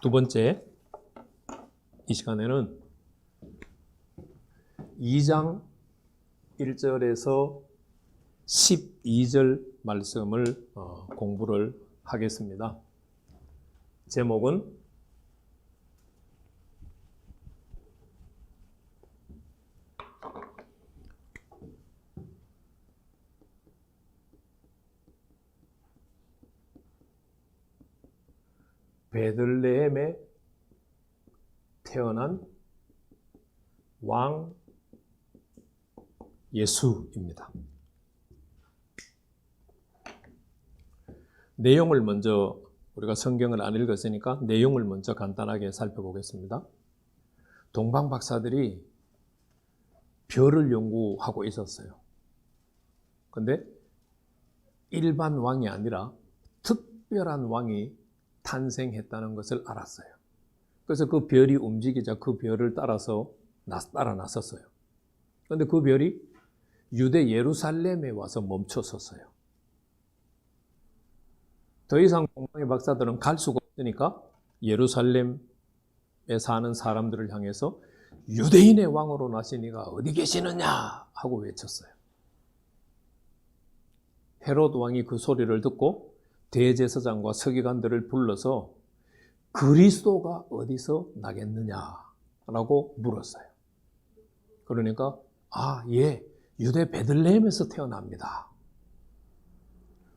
두 번째, 이 시간에는 2장 1절에서 12절 말씀을 공부를 하겠습니다. 제목은 베들레헴에 태어난 왕 예수입니다. 내용을 먼저, 우리가 성경을 안 읽었으니까 내용을 먼저 간단하게 살펴보겠습니다. 동방 박사들이 별을 연구하고 있었어요. 근데 일반 왕이 아니라 특별한 왕이 탄생했다는 것을 알았어요. 그래서 그 별이 움직이자 그 별을 따라서 따라 나섰어요. 그런데 그 별이 유대 예루살렘에 와서 멈춰섰어요. 더 이상 동방의 박사들은 갈 수가 없으니까 예루살렘에 사는 사람들을 향해서 유대인의 왕으로 나시니가 어디 계시느냐 하고 외쳤어요. 헤롯 왕이 그 소리를 듣고 대제사장과 서기관들을 불러서 그리스도가 어디서 나겠느냐라고 물었어요. 그러니까 예, 유대 베들레헴에서 태어납니다.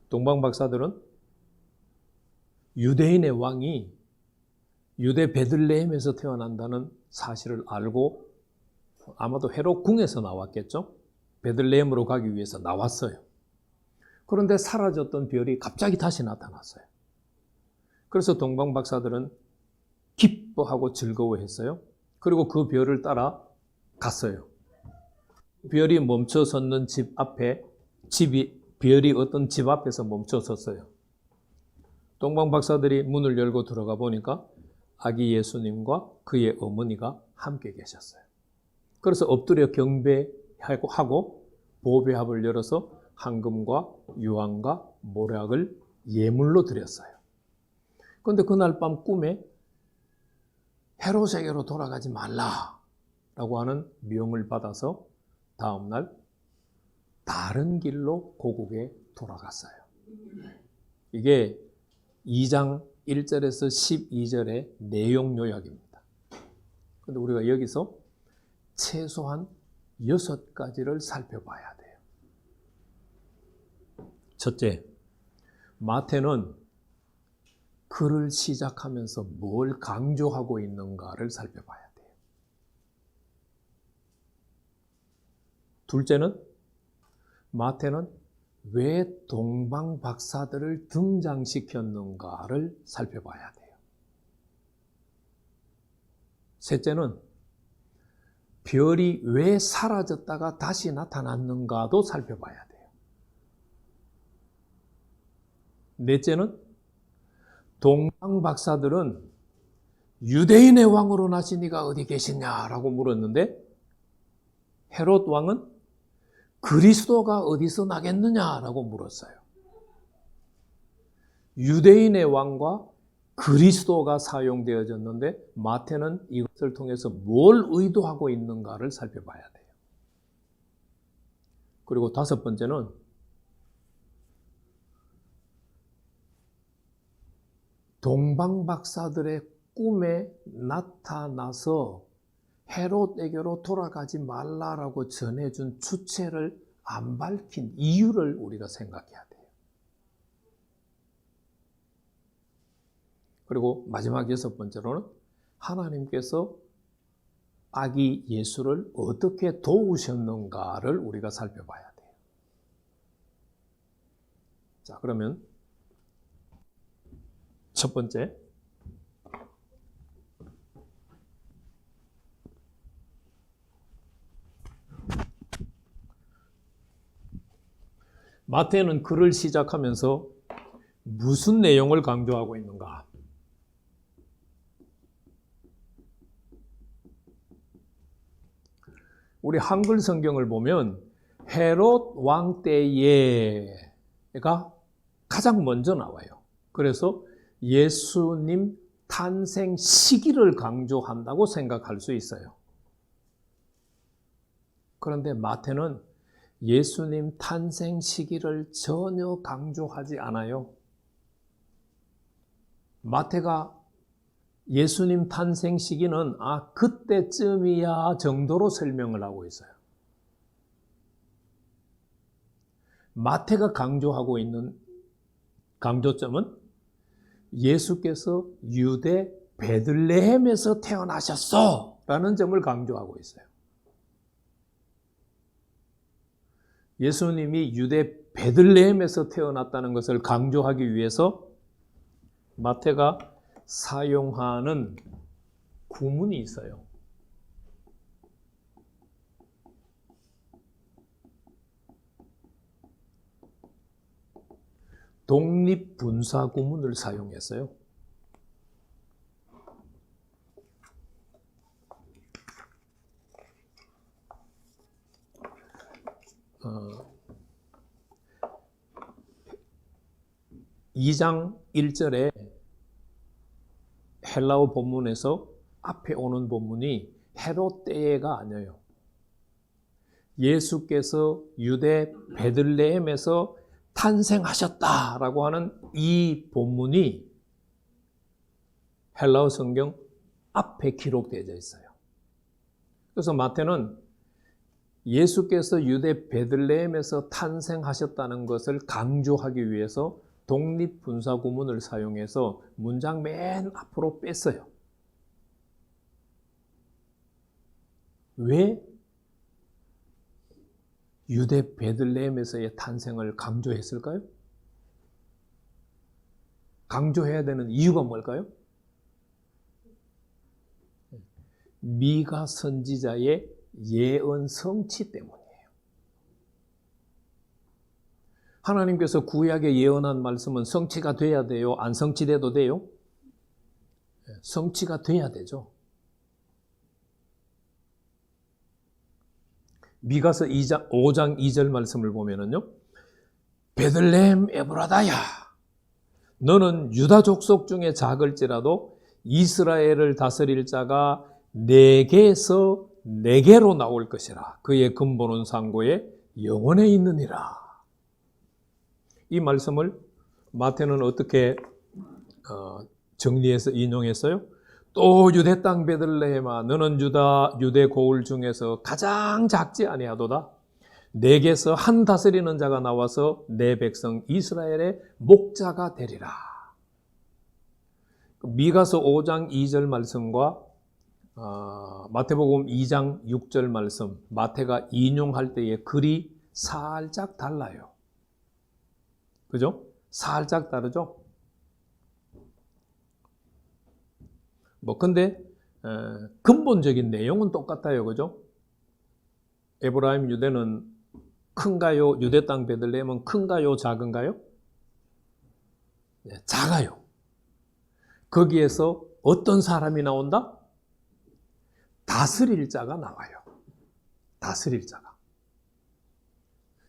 동방 박사들은 유대인의 왕이 유대 베들레헴에서 태어난다는 사실을 알고 아마도 헤롯 궁에서 나왔겠죠. 베들레헴으로 가기 위해서 나왔어요. 그런데 사라졌던 별이 갑자기 다시 나타났어요. 그래서 동방 박사들은 기뻐하고 즐거워했어요. 그리고 그 별을 따라 갔어요. 별이 멈춰 섰는 집 앞에, 별이 어떤 집 앞에서 멈춰 섰어요. 동방 박사들이 문을 열고 들어가 보니까 아기 예수님과 그의 어머니가 함께 계셨어요. 그래서 엎드려 경배하고 보배합을 열어서 황금과 유황과 모략을 예물로 드렸어요. 그런데 그날 밤 꿈에 헤롯에게로 돌아가지 말라라고 하는 명을 받아서 다음날 다른 길로 고국에 돌아갔어요. 이게 2장 1절에서 12절의 내용 요약입니다. 그런데 우리가 여기서 최소한 6가지를 살펴봐야 돼요. 첫째, 마태는 글을 시작하면서 뭘 강조하고 있는가를 살펴봐야 돼요. 둘째는 마태는 왜 동방 박사들을 등장시켰는가를 살펴봐야 돼요. 셋째는 별이 왜 사라졌다가 다시 나타났는가도 살펴봐야 돼요. 넷째는 동방 박사들은 유대인의 왕으로 나신 이가 어디 계시냐라고 물었는데 헤롯 왕은 그리스도가 어디서 나겠느냐라고 물었어요. 유대인의 왕과 그리스도가 사용되어졌는데 마태는 이것을 통해서 뭘 의도하고 있는가를 살펴봐야 돼요. 그리고 다섯 번째는 동방 박사들의 꿈에 나타나서 헤롯에게로 돌아가지 말라라고 전해준 주체를 안 밝힌 이유를 우리가 생각해야 돼요. 그리고 마지막 6번째로는 하나님께서 아기 예수를 어떻게 도우셨는가를 우리가 살펴봐야 돼요. 자, 그러면 첫 번째, 마태는 글을 시작하면서 무슨 내용을 강조하고 있는가? 우리 한글 성경을 보면 헤롯 왕 때에가 가장 먼저 나와요. 그래서 예수님 탄생 시기를 강조한다고 생각할 수 있어요. 그런데 마태는 예수님 탄생 시기를 전혀 강조하지 않아요. 마태가 예수님 탄생 시기는 그때쯤이야 정도로 설명을 하고 있어요. 마태가 강조하고 있는 강조점은 예수께서 유대 베들레헴에서 태어나셨어 라는 점을 강조하고 있어요. 예수님이 유대 베들레헴에서 태어났다는 것을 강조하기 위해서 마태가 사용하는 구문이 있어요. 독립분사 구문을 사용했어요. 어, 2장 1절에 헬라어 본문에서 앞에 오는 본문이 헤롯 때가 아니에요. 예수께서 유대 베들레헴에서 탄생하셨다라고 하는 이 본문이 헬라어 성경 앞에 기록되어 있어요. 그래서 마태는 예수께서 유대 베들레헴에서 탄생하셨다는 것을 강조하기 위해서 독립분사 구문을 사용해서 문장 맨 앞으로 뺐어요. 왜 유대 베들레헴에서의 탄생을 강조했을까요? 강조해야 되는 이유가 뭘까요? 미가 선지자의 예언 성취 때문이에요. 하나님께서 구약에 예언한 말씀은 성취가 돼야 돼요? 안 성취돼도 돼요? 성취가 돼야 되죠. 미가서 5장 2절 말씀을 보면은요, 베들레헴 에브라다야, 너는 유다 족속 중에 작을지라도 이스라엘을 다스릴 자가 내게서 내게로 나올 것이라. 그의 근본은 상고에 영원에 있느니라. 이 말씀을 마태는 어떻게 정리해서 인용했어요? 또 유대 땅 베들레헴아, 너는 유대 고을 중에서 가장 작지 아니하도다. 내게서 한 다스리는 자가 나와서 내 백성 이스라엘의 목자가 되리라. 미가서 5장 2절 말씀과 마태복음 2장 6절 말씀, 마태가 인용할 때의 글이 살짝 달라요. 그죠? 살짝 다르죠? 근데 근본적인 내용은 똑같아요. 그죠? 에브라임 유대는 큰가요? 유대 땅 베들레헴은 큰가요? 작은가요? 네, 작아요. 거기에서 어떤 사람이 나온다? 다스릴 자가 나와요. 다스릴 자가.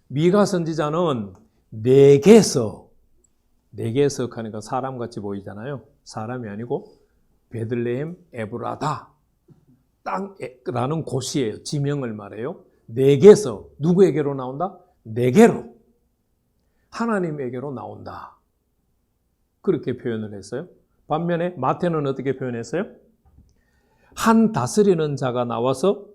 미가 선지자는 내게서 하니까 사람같이 보이잖아요. 사람이 아니고 베들레헴 에브라다 땅라는 곳이에요. 지명을 말해요. 내게서 누구에게로 나온다? 내게로, 하나님에게로 나온다. 그렇게 표현을 했어요. 반면에 마태는 어떻게 표현했어요? 한 다스리는 자가 나와서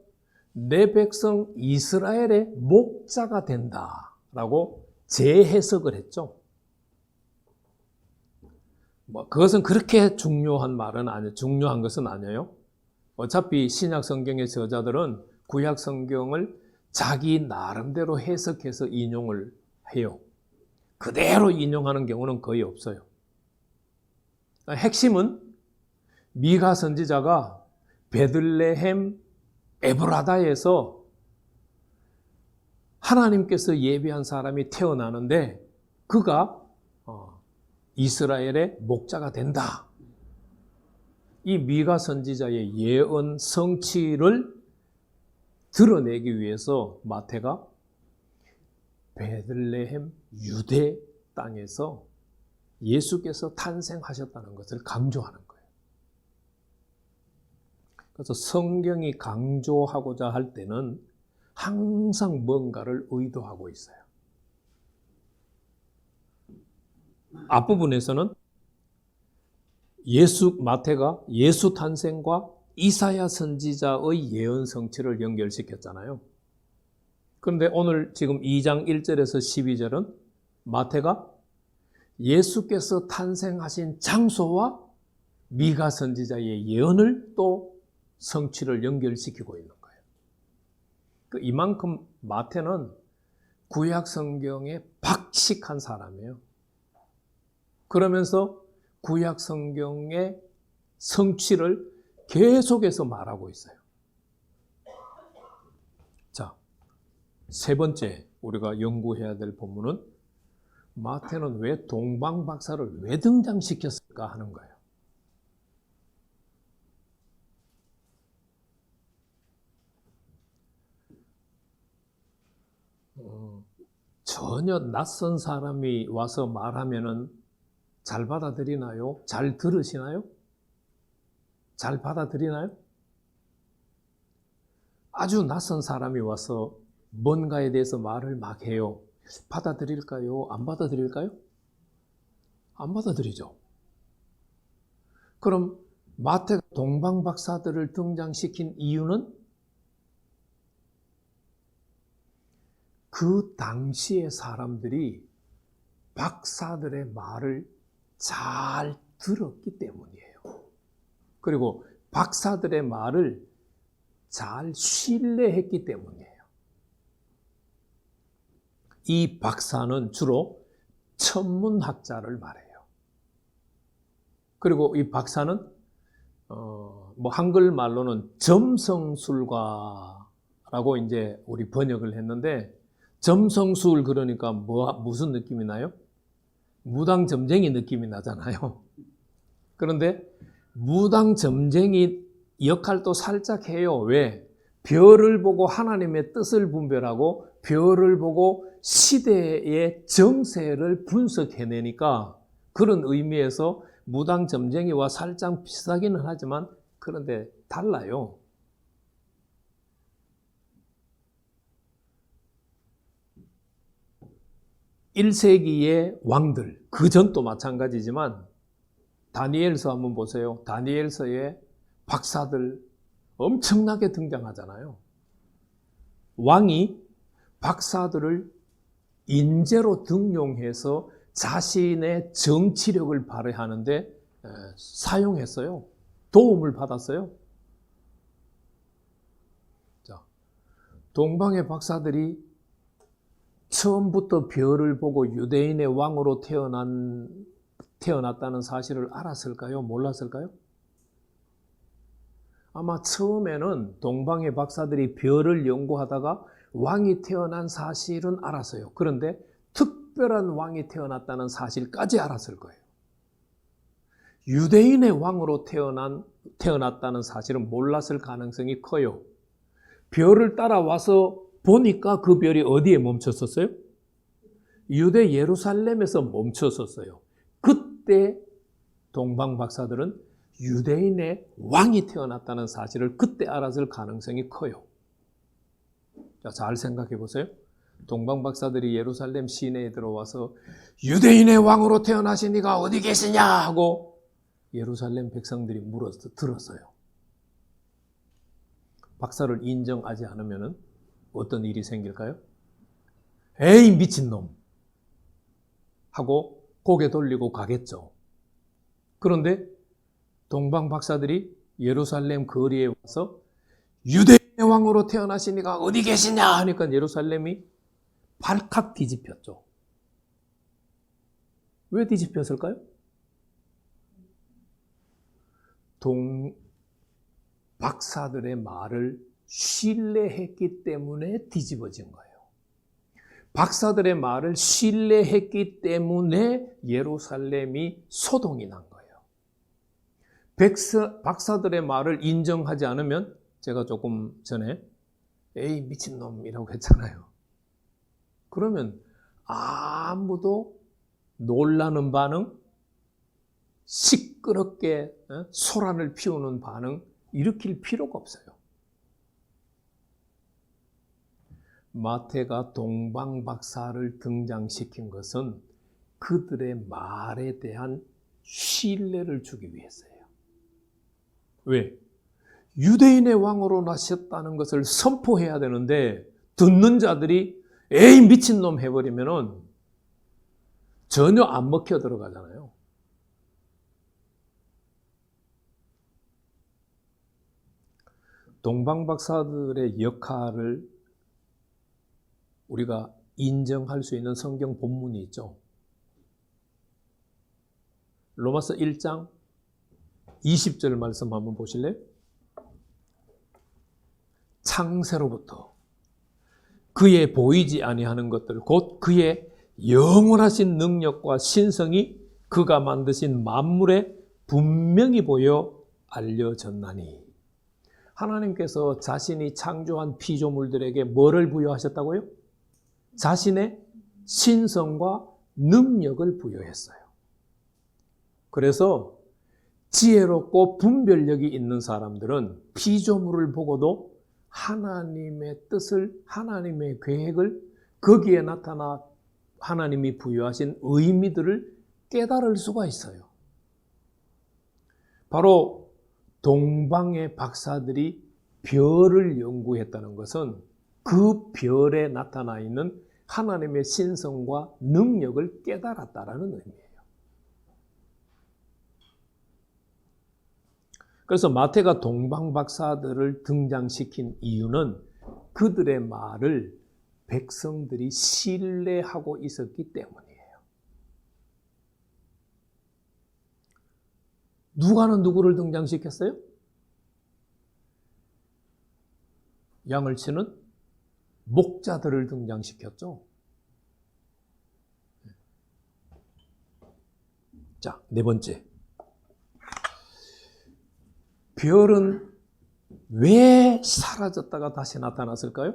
내 백성 이스라엘의 목자가 된다라고 재해석을 했죠. 그것은 그렇게 중요한 말은 아니에요. 중요한 것은 아니에요. 어차피 신약 성경의 저자들은 구약 성경을 자기 나름대로 해석해서 인용을 해요. 그대로 인용하는 경우는 거의 없어요. 핵심은 미가 선지자가 베들레헴 에브라다에서 하나님께서 예비한 사람이 태어나는데 그가 이스라엘의 목자가 된다. 이 미가 선지자의 예언 성취를 드러내기 위해서 마태가 베들레헴 유대 땅에서 예수께서 탄생하셨다는 것을 강조하는 거예요. 그래서 성경이 강조하고자 할 때는 항상 뭔가를 의도하고 있어요. 앞부분에서는 마태가 예수 탄생과 이사야 선지자의 예언 성취를 연결시켰잖아요. 그런데 오늘 지금 2장 1절에서 12절은 마태가 예수께서 탄생하신 장소와 미가 선지자의 예언을 또 성취를 연결시키고 있는 거예요. 이만큼 마태는 구약 성경에 박식한 사람이에요. 그러면서 구약 성경의 성취를 계속해서 말하고 있어요. 자, 세 번째 우리가 연구해야 될 본문은 마태는 왜 동방박사를 왜 등장시켰을까 하는 거예요. 전혀 낯선 사람이 와서 말하면은 잘 받아들이나요? 잘 들으시나요? 잘 받아들이나요? 아주 낯선 사람이 와서 뭔가에 대해서 말을 막 해요. 받아들일까요? 안 받아들일까요? 안 받아들이죠. 그럼 마태가 동방박사들을 등장시킨 이유는 그 당시의 사람들이 박사들의 말을 잘 들었기 때문이에요. 그리고 박사들의 말을 잘 신뢰했기 때문이에요. 이 박사는 주로 천문학자를 말해요. 그리고 이 박사는 한글말로는 점성술가라고 이제 우리 번역을 했는데, 점성술 그러니까 무슨 느낌이 나요? 무당점쟁이 느낌이 나잖아요. 그런데 무당점쟁이 역할도 살짝 해요. 왜? 별을 보고 하나님의 뜻을 분별하고 별을 보고 시대의 정세를 분석해내니까 그런 의미에서 무당점쟁이와 살짝 비슷하기는 하지만 그런데 달라요. 1세기의 왕들, 그 전도 마찬가지지만 다니엘서 한번 보세요. 다니엘서에 박사들 엄청나게 등장하잖아요. 왕이 박사들을 인재로 등용해서 자신의 정치력을 발휘하는데 사용했어요. 도움을 받았어요. 자, 동방의 박사들이 처음부터 별을 보고 유대인의 왕으로 태어났다는 사실을 알았을까요? 몰랐을까요? 아마 처음에는 동방의 박사들이 별을 연구하다가 왕이 태어난 사실은 알았어요. 그런데 특별한 왕이 태어났다는 사실까지 알았을 거예요. 유대인의 왕으로 태어났다는 사실은 몰랐을 가능성이 커요. 별을 따라와서 보니까 그 별이 어디에 멈췄었어요? 유대 예루살렘에서 멈췄었어요. 그때 동방 박사들은 유대인의 왕이 태어났다는 사실을 그때 알았을 가능성이 커요. 자, 잘 생각해 보세요. 동방 박사들이 예루살렘 시내에 들어와서 유대인의 왕으로 태어나신 이가 어디 계시냐 하고 예루살렘 백성들이 들었어요. 박사를 인정하지 않으면 어떤 일이 생길까요? 에이 미친놈 하고 고개 돌리고 가겠죠. 그런데 동방 박사들이 예루살렘 거리에 와서 유대인의 왕으로 태어나신 이가 어디 계시냐 하니까 예루살렘이 발칵 뒤집혔죠. 왜 뒤집혔을까요? 박사들의 말을 신뢰했기 때문에 뒤집어진 거예요. 박사들의 말을 신뢰했기 때문에 예루살렘이 소동이 난 거예요. 박사들의 말을 인정하지 않으면 제가 조금 전에 에이 미친놈이라고 했잖아요. 그러면 아무도 놀라는 반응, 시끄럽게 소란을 피우는 반응 일으킬 필요가 없어요. 마태가 동방박사를 등장시킨 것은 그들의 말에 대한 신뢰를 주기 위해서예요. 왜? 유대인의 왕으로 나셨다는 것을 선포해야 되는데 듣는 자들이 에이 미친놈 해버리면은 전혀 안 먹혀 들어가잖아요. 동방박사들의 역할을 우리가 인정할 수 있는 성경 본문이 있죠. 로마서 1장 20절 말씀 한번 보실래요? 창세로부터 그의 보이지 아니하는 것들 곧 그의 영원하신 능력과 신성이 그가 만드신 만물에 분명히 보여 알려졌나니. 하나님께서 자신이 창조한 피조물들에게 뭐를 부여하셨다고요? 자신의 신성과 능력을 부여했어요. 그래서 지혜롭고 분별력이 있는 사람들은 피조물을 보고도 하나님의 뜻을, 하나님의 계획을, 거기에 나타나 하나님이 부여하신 의미들을 깨달을 수가 있어요. 바로 동방의 박사들이 별을 연구했다는 것은 그 별에 나타나 있는 하나님의 신성과 능력을 깨달았다라는 의미예요. 그래서 마태가 동방박사들을 등장시킨 이유는 그들의 말을 백성들이 신뢰하고 있었기 때문이에요. 누가는 누구를 등장시켰어요? 양을 치는 목자들을 등장시켰죠. 자, 네 번째. 별은 왜 사라졌다가 다시 나타났을까요?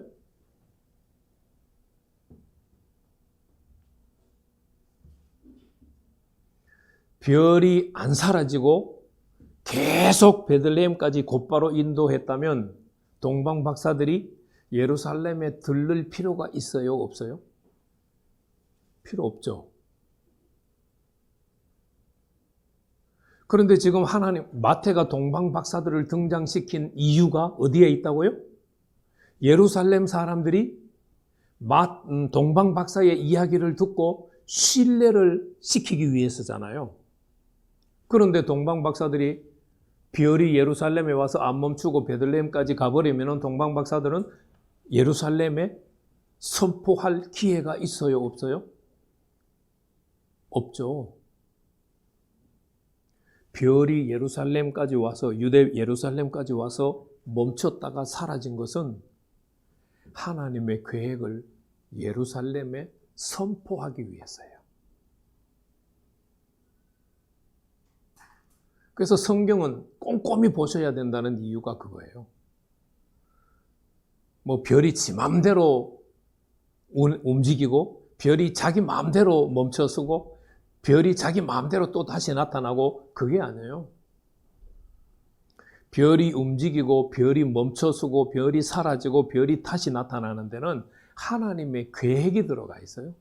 별이 안 사라지고 계속 베들레헴까지 곧바로 인도했다면 동방 박사들이 예루살렘에 들를 필요가 있어요? 없어요? 필요 없죠. 그런데 지금 마태가 동방 박사들을 등장시킨 이유가 어디에 있다고요? 예루살렘 사람들이 동방 박사의 이야기를 듣고 신뢰를 시키기 위해서잖아요. 그런데 동방 박사들이 별이 예루살렘에 와서 안 멈추고 베들레헴까지 가버리면 동방 박사들은 예루살렘에 선포할 기회가 있어요? 없어요? 없죠. 별이 예루살렘까지 와서 예루살렘까지 와서 멈췄다가 사라진 것은 하나님의 계획을 예루살렘에 선포하기 위해서예요. 그래서 성경은 꼼꼼히 보셔야 된다는 이유가 그거예요. 별이 지 마음대로 움직이고 별이 자기 마음대로 멈춰서고 별이 자기 마음대로 또 다시 나타나고 그게 아니에요. 별이 움직이고 별이 멈춰서고 별이 사라지고 별이 다시 나타나는 데는 하나님의 계획이 들어가 있어요.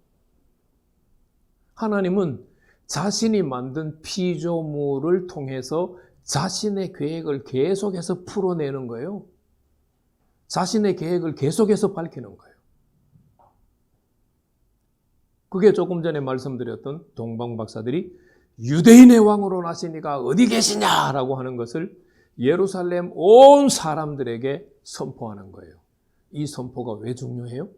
하나님은 자신이 만든 피조물을 통해서 자신의 계획을 계속해서 풀어내는 거예요. 자신의 계획을 계속해서 밝히는 거예요. 그게 조금 전에 말씀드렸던 동방 박사들이 유대인의 왕으로 나시니가 어디 계시냐라고 하는 것을 예루살렘 온 사람들에게 선포하는 거예요. 이 선포가 왜 중요해요?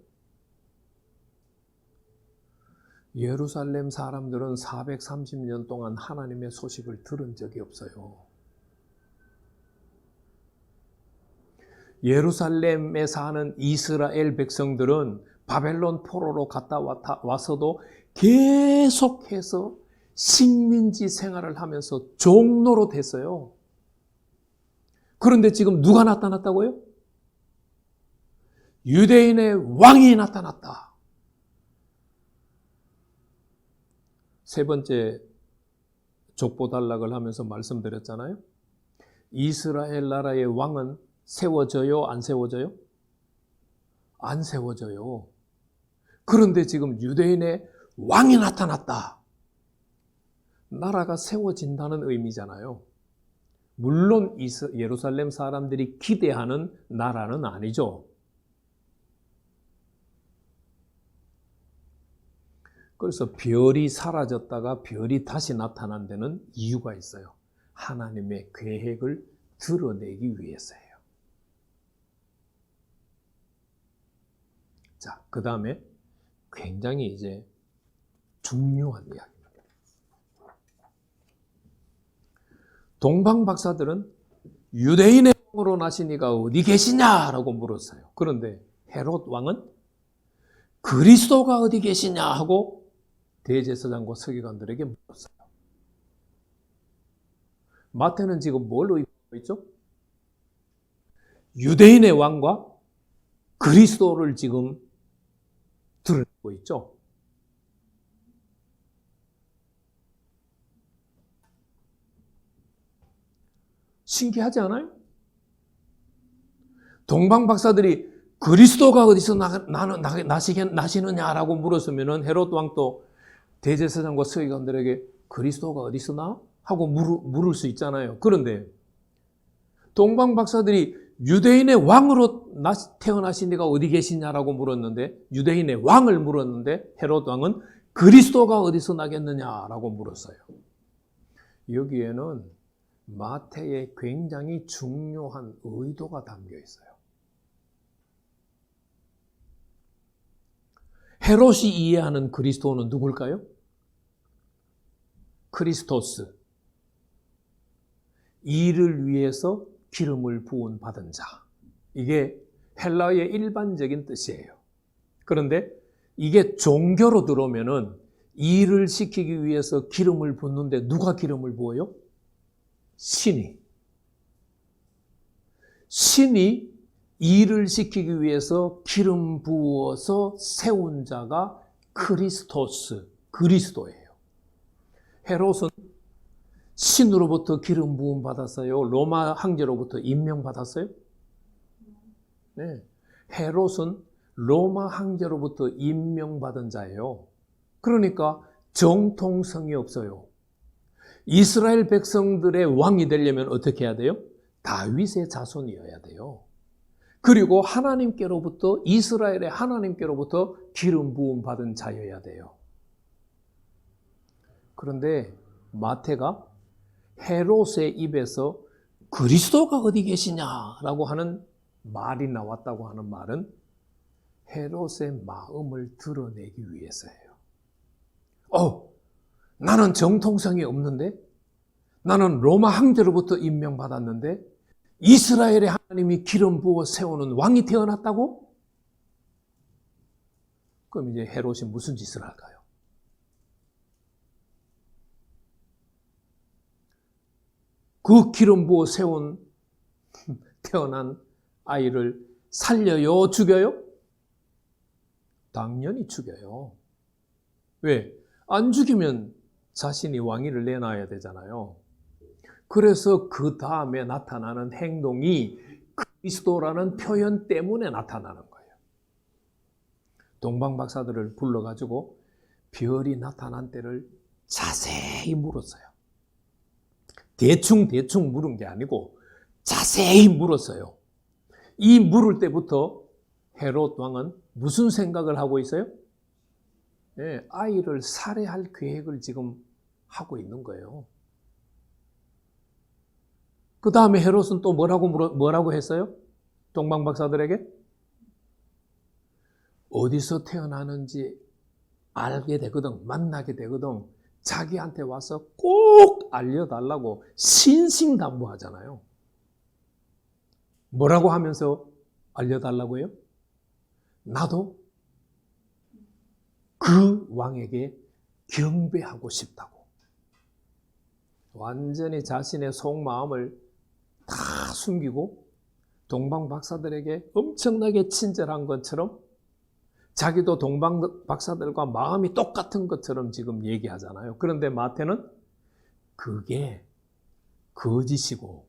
예루살렘 사람들은 430년 동안 하나님의 소식을 들은 적이 없어요. 예루살렘에 사는 이스라엘 백성들은 바벨론 포로로 갔다 와서도 계속해서 식민지 생활을 하면서 종노로 됐어요. 그런데 지금 누가 나타났다고요? 유대인의 왕이 나타났다. 세 번째 족보 단락을 하면서 말씀드렸잖아요. 이스라엘 나라의 왕은 세워져요? 안 세워져요? 안 세워져요. 그런데 지금 유대인의 왕이 나타났다. 나라가 세워진다는 의미잖아요. 물론 예루살렘 사람들이 기대하는 나라는 아니죠. 그래서 별이 사라졌다가 별이 다시 나타난 데는 이유가 있어요. 하나님의 계획을 드러내기 위해서예요. 자, 그 다음에 굉장히 이제 중요한 이야기입니다. 동방 박사들은 유대인의 왕으로 나시니가 어디 계시냐라고 물었어요. 그런데 헤롯 왕은 그리스도가 어디 계시냐 하고 대제사장과 서기관들에게 물었어요. 마태는 지금 뭘 의미하고 있죠? 유대인의 왕과 그리스도를 지금 드러내고 있죠. 신기하지 않아요? 동방 박사들이 그리스도가 어디서 나시느냐라고 물었으면 헤롯 왕도 대제사장과 서기관들에게 그리스도가 어디서 나? 하고 물을 수 있잖아요. 그런데 동방 박사들이 유대인의 왕으로 태어나신 이가 어디 계시냐라고 물었는데, 유대인의 왕을 물었는데 헤롯 왕은 그리스도가 어디서 나겠느냐라고 물었어요. 여기에는 마태의 굉장히 중요한 의도가 담겨 있어요. 헤롯이 이해하는 그리스도는 누굴까요? 크리스토스. 이를 위해서 기름을 부은 받은 자. 이게 헬라어의 일반적인 뜻이에요. 그런데 이게 종교로 들어오면은 일을 시키기 위해서 기름을 붓는데 누가 기름을 부어요? 신이. 신이 일을 시키기 위해서 기름 부어서 세운 자가 크리스토스, 그리스도예요. 헤롯은 신으로부터 기름 부음 받았어요? 로마 황제로부터 임명받았어요? 네. 헤롯은 로마 황제로부터 임명받은 자예요. 그러니까 정통성이 없어요. 이스라엘 백성들의 왕이 되려면 어떻게 해야 돼요? 다윗의 자손이어야 돼요. 그리고 하나님께로부터, 이스라엘의 하나님께로부터 기름 부음 받은 자여야 돼요. 그런데 마태가 헤롯의 입에서 그리스도가 어디 계시냐라고 하는 말이 나왔다고 하는 말은 헤롯의 마음을 드러내기 위해서예요. 나는 정통성이 없는데, 나는 로마 황제로부터 임명받았는데 이스라엘의 하나님이 기름 부어 세우는 왕이 태어났다고? 그럼 이제 헤롯이 무슨 짓을 할까요? 그 기름 부어 세운 태어난 아이를 살려요? 죽여요? 당연히 죽여요. 왜? 안 죽이면 자신이 왕위를 내놔야 되잖아요. 그래서 그 다음에 나타나는 행동이 그리스도라는 표현 때문에 나타나는 거예요. 동방 박사들을 불러가지고 별이 나타난 때를 자세히 물었어요. 대충 물은 게 아니고 자세히 물었어요. 이 물을 때부터 헤롯 왕은 무슨 생각을 하고 있어요? 네, 아이를 살해할 계획을 지금 하고 있는 거예요. 그 다음에 헤롯은 또 뭐라고 했어요? 동방 박사들에게? 어디서 태어나는지 알게 되거든, 만나게 되거든, 자기한테 와서 꼭 알려달라고 신신당부하잖아요. 뭐라고 하면서 알려달라고요? 나도 그 왕에게 경배하고 싶다고. 완전히 자신의 속마음을 다 숨기고 동방 박사들에게 엄청나게 친절한 것처럼, 자기도 동방 박사들과 마음이 똑같은 것처럼 지금 얘기하잖아요. 그런데 마태는 그게 거짓이고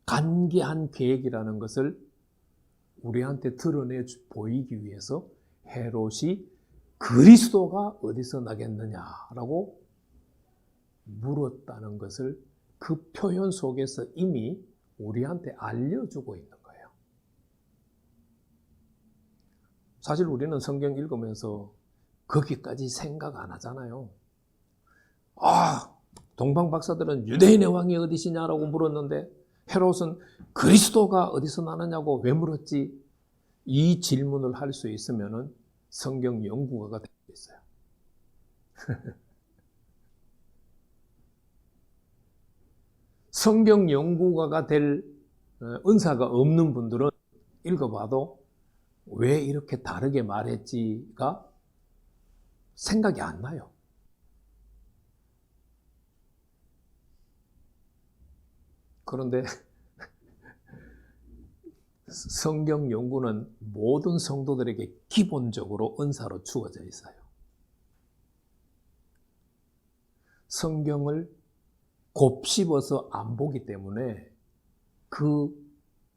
간계한 계획이라는 것을 우리한테 드러내 보이기 위해서 헤롯이 그리스도가 어디서 나겠느냐라고 물었다는 것을 그 표현 속에서 이미 우리한테 알려주고 있는 거예요. 사실 우리는 성경 읽으면서 거기까지 생각 안 하잖아요. 동방 박사들은 유대인의 왕이 어디시냐라고 물었는데 헤롯은 그리스도가 어디서 나느냐고 왜 물었지? 이 질문을 할 수 있으면은 성경 연구가가 될 수 있어요. 성경 연구가가 될 은사가 없는 분들은 읽어봐도 왜 이렇게 다르게 말했지가 생각이 안 나요. 그런데 성경 연구는 모든 성도들에게 기본적으로 은사로 주어져 있어요. 성경을 곱씹어서 안 보기 때문에 그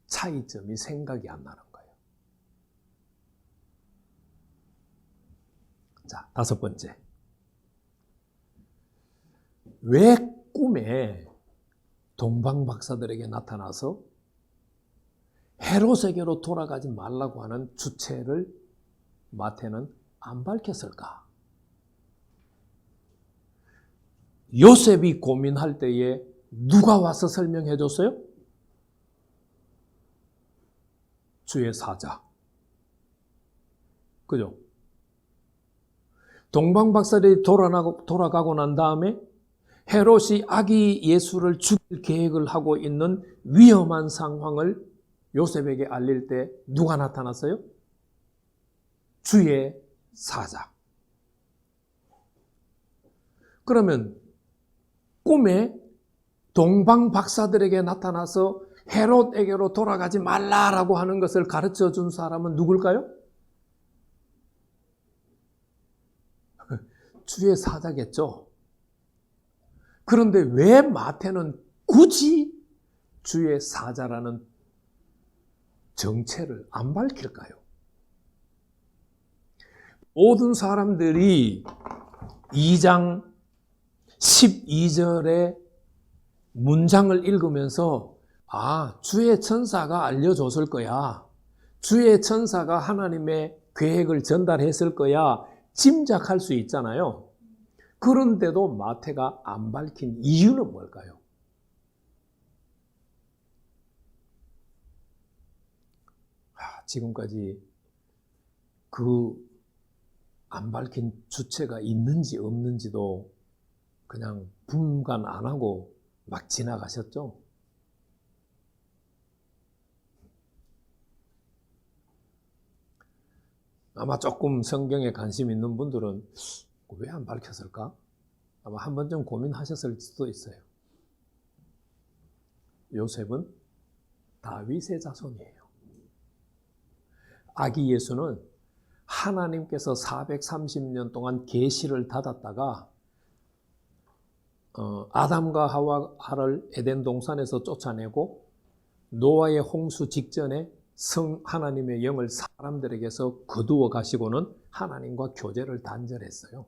차이점이 생각이 안 나는 거예요. 자, 5번째. 왜 꿈에 동방 박사들에게 나타나서 헤롯에게로 돌아가지 말라고 하는 주체를 마태는 안 밝혔을까? 요셉이 고민할 때에 누가 와서 설명해 줬어요? 주의 사자. 그죠? 동방 박사들이 돌아가고 난 다음에 헤롯이 아기 예수를 죽일 계획을 하고 있는 위험한 상황을 요셉에게 알릴 때 누가 나타났어요? 주의 사자. 그러면 꿈에 동방 박사들에게 나타나서 헤롯에게로 돌아가지 말라라고 하는 것을 가르쳐 준 사람은 누굴까요? 주의 사자겠죠. 그런데 왜 마태는 굳이 주의 사자라는 정체를 안 밝힐까요? 모든 사람들이 2장 12절의 문장을 읽으면서 주의 천사가 알려줬을 거야. 주의 천사가 하나님의 계획을 전달했을 거야. 짐작할 수 있잖아요. 그런데도 마태가 안 밝힌 이유는 뭘까요? 지금까지 그 안 밝힌 주체가 있는지 없는지도 그냥 분간 안 하고 막 지나가셨죠? 아마 조금 성경에 관심 있는 분들은 왜 안 밝혔을까? 아마 한 번쯤 고민하셨을 수도 있어요. 요셉은 다윗의 자손이에요. 아기 예수는 하나님께서 430년 동안 계시를 닫았다가 아담과 하와를 에덴 동산에서 쫓아내고 노아의 홍수 직전에 하나님의 영을 사람들에게서 거두어 가시고는 하나님과 교제를 단절했어요.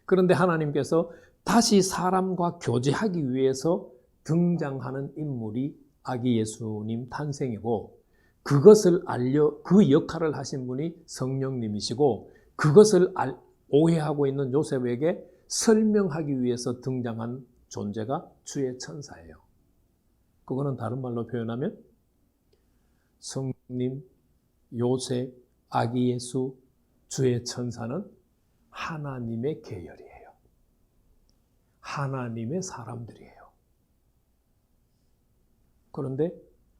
그런데 하나님께서 다시 사람과 교제하기 위해서 등장하는 인물이 아기 예수님 탄생이고, 그것을 그 역할을 하신 분이 성령님이시고, 그것을 오해하고 있는 요셉에게 설명하기 위해서 등장한 존재가 주의 천사예요. 그거는 다른 말로 표현하면 성님, 요셉, 아기 예수, 주의 천사는 하나님의 계열이에요. 하나님의 사람들이에요. 그런데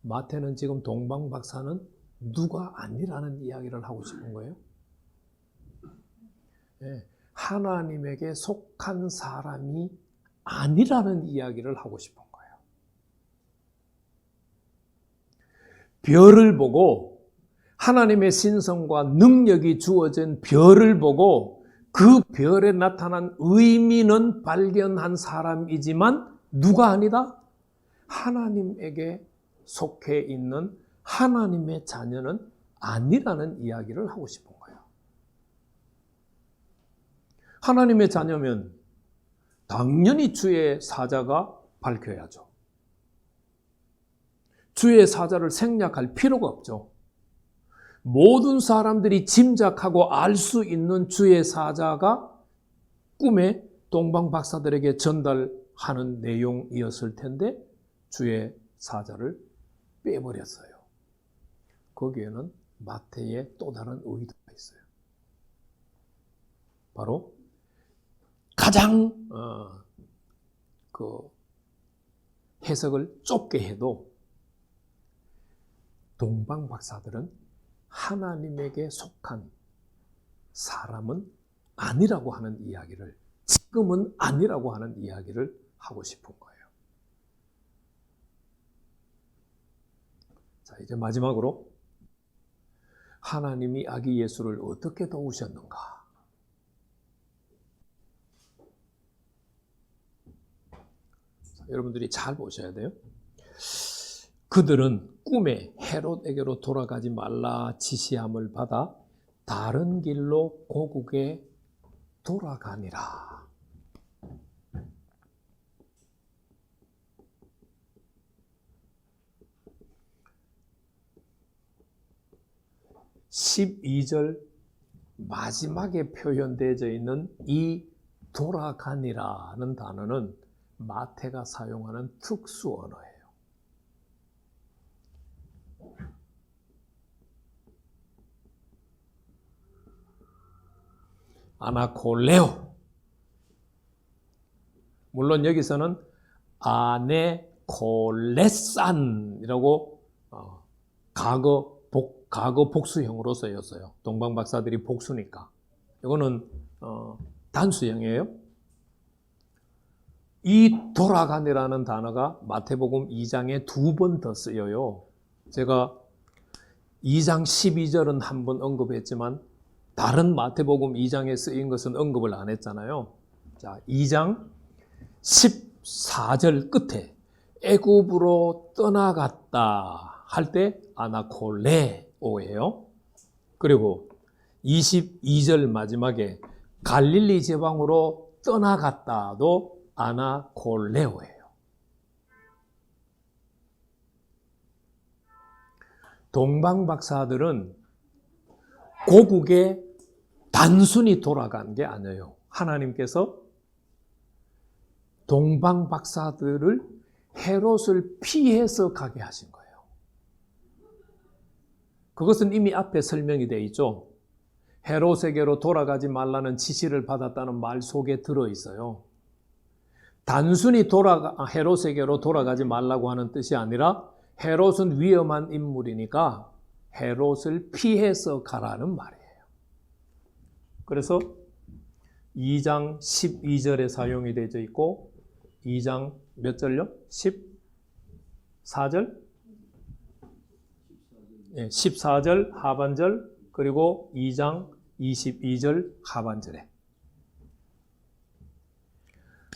마태는 지금 동방 박사는 누가 아니라는 이야기를 하고 싶은 거예요. 네, 하나님에게 속한 사람이 아니라는 이야기를 하고 싶은 거예요. 별을 보고, 하나님의 신성과 능력이 주어진 별을 보고 그 별에 나타난 의미는 발견한 사람이지만 누가 아니다? 하나님에게 속해 있는 하나님의 자녀는 아니라는 이야기를 하고 싶은 거예요. 하나님의 자녀면 당연히 주의 사자가 밝혀야죠. 주의 사자를 생략할 필요가 없죠. 모든 사람들이 짐작하고 알 수 있는 주의 사자가 꿈에 동방 박사들에게 전달하는 내용이었을 텐데 주의 사자를 빼버렸어요. 거기에는 마태의 또 다른 의도가 있어요. 바로 가장 해석을 좁게 해도 동방 박사들은 하나님에게 속한 사람은 아니라고 하는 이야기를, 지금은 아니라고 하는 이야기를 하고 싶은 거예요. 자, 이제 마지막으로 하나님이 아기 예수를 어떻게 도우셨는가? 자, 여러분들이 잘 보셔야 돼요. 그들은 꿈에 헤롯에게로 돌아가지 말라 지시함을 받아 다른 길로 고국에 돌아가니라. (12절) 마지막에 표현되어 있는 이 돌아가니라는 단어는 마태가 사용하는 특수 언어예요. 아나콜레오. 물론 여기서는 아네콜레산이라고 과거 복수형으로 쓰였어요. 동방 박사들이 복수니까. 이거는 단수형이에요. 이 돌아가니라는 단어가 마태복음 2장에 2번 더 쓰여요. 제가 2장 12절은 한 번 언급했지만 다른 마태복음 2장에 쓰인 것은 언급을 안 했잖아요. 자, 2장 14절 끝에 애굽으로 떠나갔다 할 때 아나콜레오예요. 그리고 22절 마지막에 갈릴리 지방으로 떠나갔다도 아나콜레오예요. 동방 박사들은 고국에 단순히 돌아간 게 아니에요. 하나님께서 동방 박사들을 헤롯을 피해서 가게 하신 거예요. 그것은 이미 앞에 설명이 되어 있죠. 헤롯에게로 돌아가지 말라는 지시를 받았다는 말 속에 들어있어요. 단순히 헤롯에게로 돌아가지 말라고 하는 뜻이 아니라 헤롯은 위험한 인물이니까 헤롯을 피해서 가라는 말이에요. 그래서 2장 12절에 사용이 되어 있고 2장 몇 절요? 14절? 14절 하반절 그리고 2장 22절 하반절에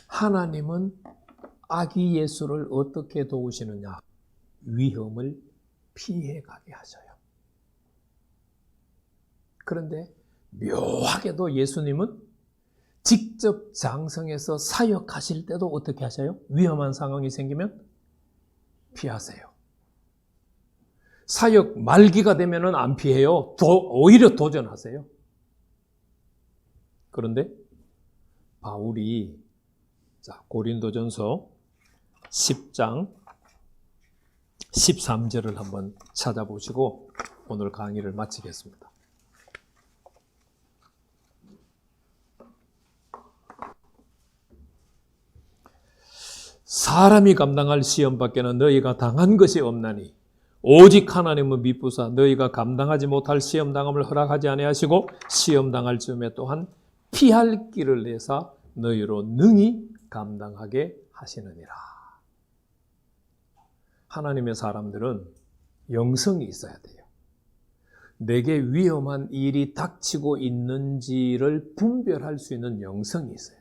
하나님은 아기 예수를 어떻게 도우시느냐? 위험을 피해 가게 하셔요. 그런데 묘하게도 예수님은 직접 장성해서 사역하실 때도 어떻게 하셔요? 위험한 상황이 생기면 피하세요. 사역 말기가 되면은 안 피해요. 오히려 도전하세요. 그런데 바울이 고린도전서 10장 13절을 한번 찾아보시고 오늘 강의를 마치겠습니다. 사람이 감당할 시험 밖에는 너희가 당한 것이 없나니 오직 하나님은 미쁘사 너희가 감당하지 못할 시험 당함을 허락하지 아니하시고 시험 당할 즈음에 또한 피할 길을 내사 너희로 능히 감당하게 하시느니라. 하나님의 사람들은 영성이 있어야 돼요. 내게 위험한 일이 닥치고 있는지를 분별할 수 있는 영성이 있어야 돼요.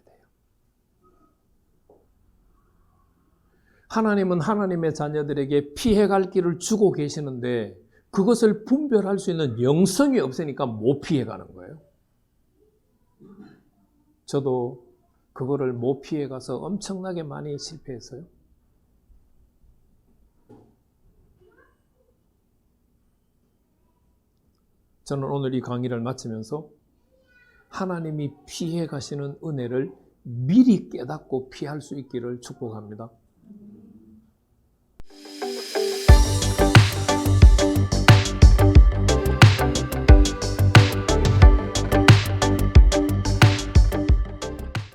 하나님은 하나님의 자녀들에게 피해갈 길을 주고 계시는데 그것을 분별할 수 있는 영성이 없으니까 못 피해가는 거예요. 저도 그거를 못 피해가서 엄청나게 많이 실패했어요. 저는 오늘 이 강의를 마치면서 하나님이 피해 가시는 은혜를 미리 깨닫고 피할 수 있기를 축복합니다.